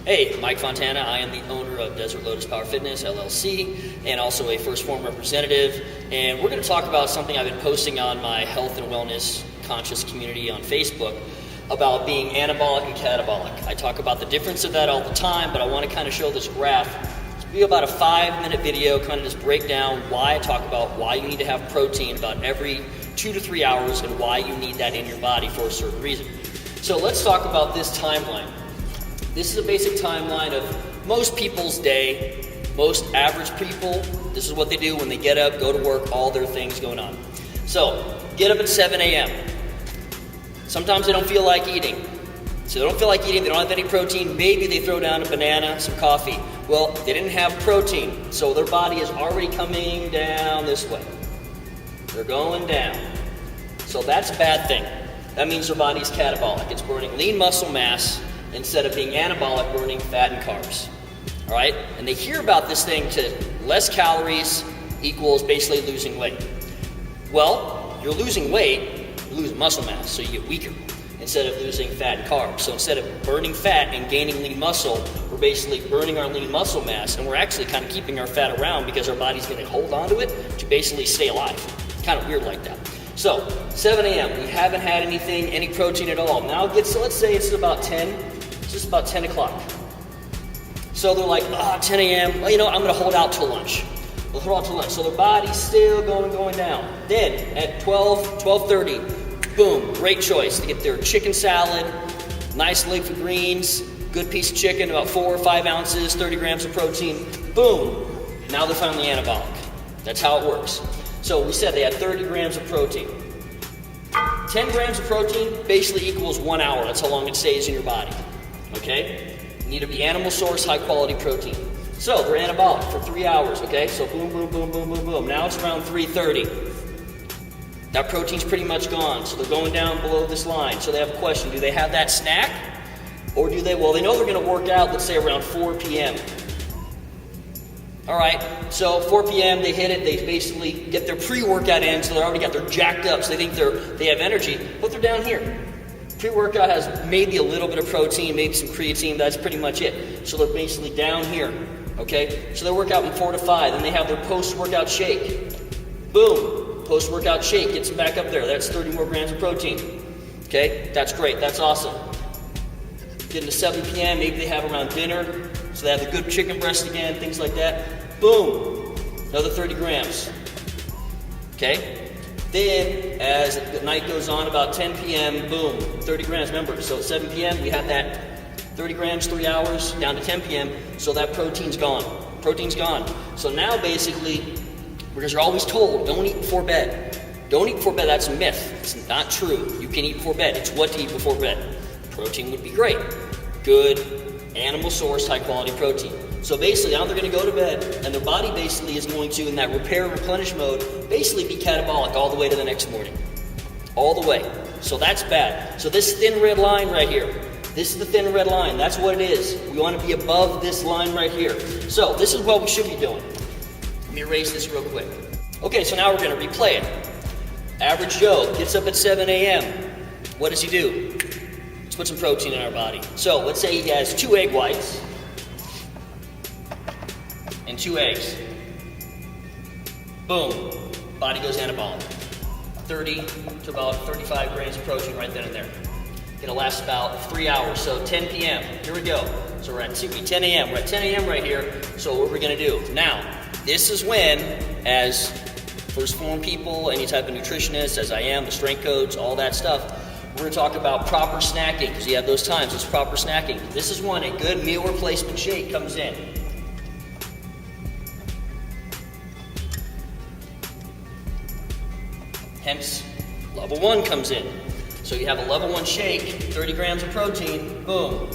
Hey, Mike Fontana. I am the owner of Desert Lotus Power Fitness, LLC, and also a Phorm representative. And we're going to talk about something I've been posting on my health and wellness conscious community on Facebook about being anabolic and catabolic. I talk about the difference of that all the time, but I want to kind of show this graph. It's be about a 5-minute video, kind of just break down why I talk about why you need to have protein about every 2 to 3 hours and why you need that in your body for a certain reason. So let's talk about this timeline. This is a basic timeline of most people's day, most average people. This is what they do when they get up, go to work, all their things going on. So, get up at 7 a.m. Sometimes they don't feel like eating. So they don't feel like eating, they don't have any protein, maybe they throw down a banana, some coffee. Well, they didn't have protein, so their body is already coming down this way. They're going down. So that's a bad thing. That means their body's catabolic. It's burning lean muscle mass instead of being anabolic, burning fat and carbs. All right? And they hear about this thing to less calories equals basically losing weight. Well, you're losing weight, you're losing muscle mass, so you get weaker instead of losing fat and carbs. So instead of burning fat and gaining lean muscle, we're basically burning our lean muscle mass, and we're actually kind of keeping our fat around because our body's going to hold on to it to basically stay alive. It's kind of weird like that. So, 7 a.m., we haven't had any protein at all. Now it gets, so let's say it's about 10, it's just about 10 o'clock. So they're like, 10 a.m., well, I'm going to hold out till lunch. They'll hold out till lunch. So their body's still going down. Then, at 12:30, boom, great choice. They get their chicken salad, nice leafy greens, good piece of chicken, about 4 or 5 ounces, 30 grams of protein. Boom, now they're finally anabolic. That's how it works. So we said they had 30 grams of protein. 10 grams of protein basically equals 1 hour. That's how long it stays in your body. Okay? You need to be animal source, high quality protein. So they're anabolic for 3 hours, okay? So boom, boom, boom, boom, boom, boom. Now it's around 3:30. That protein's pretty much gone. So they're going down below this line. So they have a question. Do they have that snack? Or do they, well, they know they're going to work out, let's say around 4 p.m. All right, so 4 p.m. they hit it, they basically get their pre-workout in, so they already got their jacked up, so they think they have energy, but they're down here. Pre-workout has maybe a little bit of protein, maybe some creatine, that's pretty much it. So they're basically down here, okay? So they work out from 4 to 5, then they have their post-workout shake. Boom, post-workout shake gets them back up there. That's 30 more grams of protein. Okay, that's great, that's awesome. Getting to 7 p.m., maybe they have around dinner, so they have the good chicken breast again, things like that. Boom, another 30 grams. Okay, then as the night goes on, about 10 p.m., boom, 30 grams. Remember, so at 7 p.m., we had that 30 grams, 3 hours, down to 10 p.m., so that protein's gone. Protein's gone. So now basically, because you're always told, don't eat before bed. Don't eat before bed, that's a myth. It's not true. You can eat before bed. It's what to eat before bed. Protein would be great. Good, animal source, high quality protein. So basically now they're going to go to bed and their body basically is going to, in that repair and replenish mode, basically be catabolic all the way to the next morning. All the way. So that's bad. So this thin red line right here, this is the thin red line. That's what it is. We want to be above this line right here. So this is what we should be doing. Let me erase this real quick. Okay, so now we're going to replay it. Average Joe gets up at 7 a.m. What does he do? Let's put some protein in our body. So let's say he has 2 egg whites and 2 eggs. Boom, body goes anabolic. 30 to about 35 grams of protein right then and there. It'll last about 3 hours, so 10 p.m., here we go. So we're at 10 a.m., we're at 10 a.m. right here, so what we're gonna do. Now, this is when, as Phorm people, any type of nutritionist, as I am, the strength coach, all that stuff, we're going to talk about proper snacking, because you have those times, it's proper snacking. This is when a good meal replacement shake comes in. Hence, level 1 comes in. So you have a level 1 shake, 30 grams of protein, boom.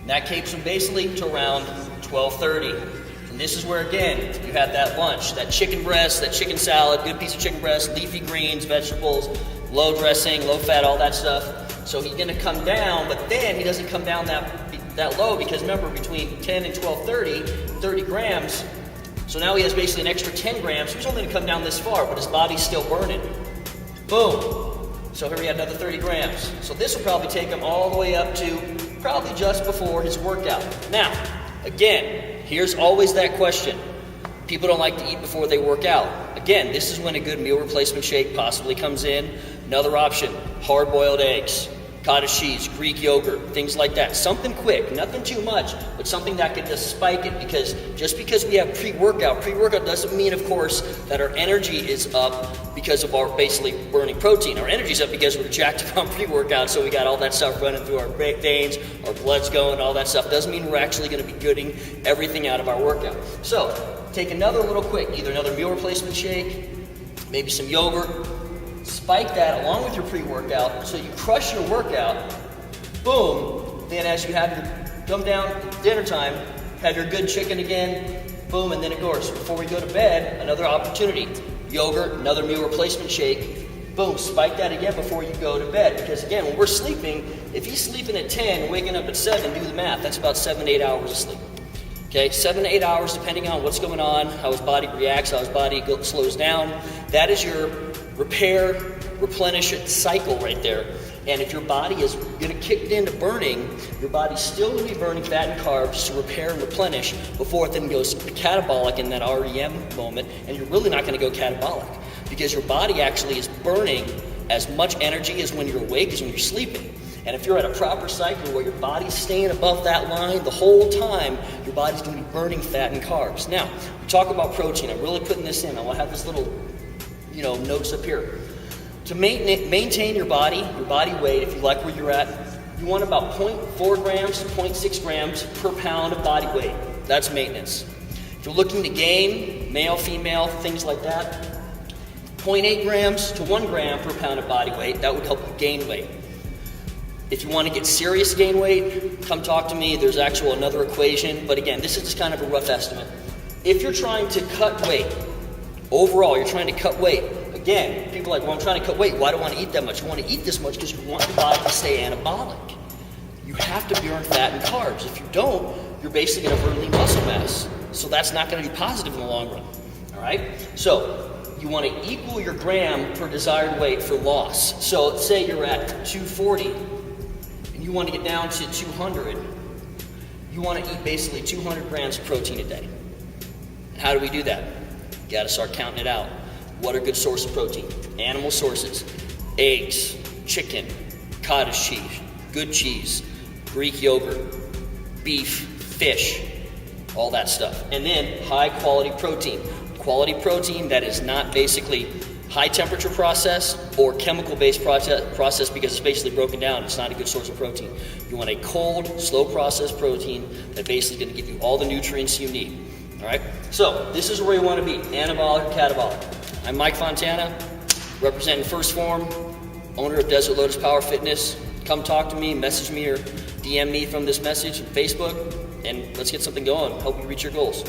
And that keeps them basically to around 12:30. And this is where, again, you have that lunch, that chicken breast, that chicken salad, good piece of chicken breast, leafy greens, vegetables, low dressing, low fat, all that stuff. So he's going to come down, but then he doesn't come down that low because remember, between 10 and 12:30, 30 grams. So now he has basically an extra 10 grams. He's only going to come down this far, but his body's still burning. Boom. So here we have another 30 grams. So this will probably take him all the way up to probably just before his workout. Now, again, here's always that question. People don't like to eat before they work out. Again, this is when a good meal replacement shake possibly comes in. Another option, hard-boiled eggs, cottage cheese, Greek yogurt, things like that. Something quick, nothing too much, but something that can just spike it, because just because we have pre-workout doesn't mean, of course, that our energy is up because of our basically burning protein. Our energy's up because we're jacked up on pre-workout, so we got all that stuff running through our veins, our blood's going, all that stuff. Doesn't mean we're actually going to be getting everything out of our workout. So, take another little quick, either another meal replacement shake, maybe some yogurt, spike that along with your pre-workout, so you crush your workout, boom, then as you have your come down dinner time, have your good chicken again, boom, and then of course, before we go to bed, another opportunity, yogurt, another meal replacement shake, boom, spike that again before you go to bed, because again, when we're sleeping, if he's sleeping at 10, waking up at 7, do the math, that's about 7 to 8 hours of sleep. Okay, 7 to 8 hours, depending on what's going on, how his body reacts, how his body slows down. That is your repair, replenish cycle right there. And if your body is going to kick into burning, your body's still going to be burning fat and carbs to repair and replenish before it then goes catabolic in that REM moment. And you're really not going to go catabolic, because your body actually is burning as much energy as when you're awake as when you're sleeping. And if you're at a proper cycle where your body's staying above that line the whole time, your body's going to be burning fat and carbs. Now, we talk about protein. I'm really putting this in. I want to have this little, notes up here. To maintain your body weight, if you like where you're at, you want about 0.4 grams to 0.6 grams per pound of body weight. That's maintenance. If you're looking to gain, male, female, things like that, 0.8 grams to 1 gram per pound of body weight, that would help you gain weight. If you want to get serious gain weight, come talk to me. There's another equation, but again, this is just kind of a rough estimate. If you're trying to cut weight, overall, you're trying to cut weight. Again, people are like, well, I'm trying to cut weight. Why do I want to eat that much? You want to eat this much because you want your body to stay anabolic. You have to burn fat and carbs. If you don't, you're basically going to burn lean muscle mass. So that's not going to be positive in the long run. All right? So you want to equal your gram per desired weight for loss. So let's say you're at 240 and you want to get down to 200. You want to eat basically 200 grams of protein a day. And how do we do that? You got to start counting it out. What are good sources of protein? Animal sources, eggs, chicken, cottage cheese, good cheese, Greek yogurt, beef, fish, all that stuff. And then high quality protein. Quality protein that is not basically high temperature process or chemical based process because it's basically broken down. It's not a good source of protein. You want a cold, slow processed protein that basically is going to give you all the nutrients you need. All right? So this is where you want to be, anabolic or catabolic. I'm Mike Fontana, representing Phorm, owner of Desert Lotus Power Fitness. Come talk to me, message me or DM me from this message on Facebook, and let's get something going. Help you reach your goals.